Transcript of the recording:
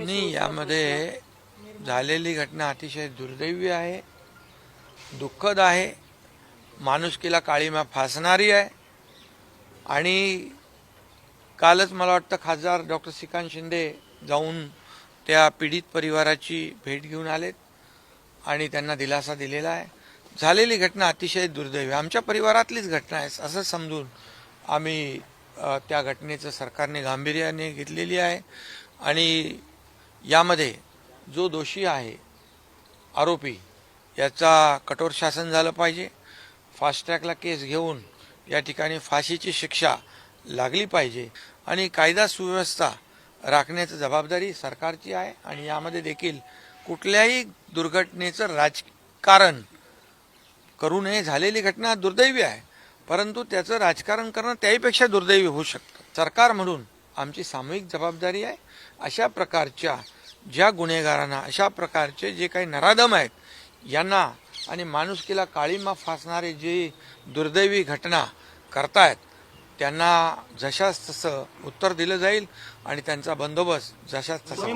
नाही, यामध्ये झालेली घटना अतिशय दुर्दैवी आहे, दुःखद आहे, माणुसकीला काळीमा फासणारी आहे. आणि कालच मला वाटतं खासदार डॉक्टर श्रीकांत शिंदे जाऊन त्या पीडित परिवाराची भेट घेऊन आलेत आणि त्यांना दिलासा दिलेला आहे. झालेली घटना अतिशय दुर्दैवी, आमच्या परिवारातलीच घटना आहे असं समजून आम्ही त्या घटनेचं सरकारने गांभीर्याने घेतलेली आहे. आणि यामध्ये जो दोषी आहे, आरोपी, याचा कठोर शासन झालं पाहिजे. फास्ट ट्रॅकला केस घेऊन या ठिकाणी फाशीची शिक्षा लागली पाहिजे आणि कायदा सुव्यवस्था राखण्याची जबाबदारी सरकारची आहे. आणि यामध्ये देखील कुठल्याही दुर्घटनेचं राजकारण करू नये. झालेली घटना दुर्दैवी आहे, परंतु त्याचं राजकारण करणं त्याहीपेक्षा दुर्दैवी होऊ शकतं. सरकार म्हणून आमची सामूहिक जबाबदारी आहे, अशा प्रकारच्या ज्या गुन्हेगारांना, अशा प्रकारचे जे काही नराधम आहेत यांना आणि माणुसकीला काळीमा फासणारे जे दुर्दैवी घटना करतायत त्यांना जशास तसं उत्तर दिलं जाईल आणि त्यांचा बंदोबस्त जशास तसा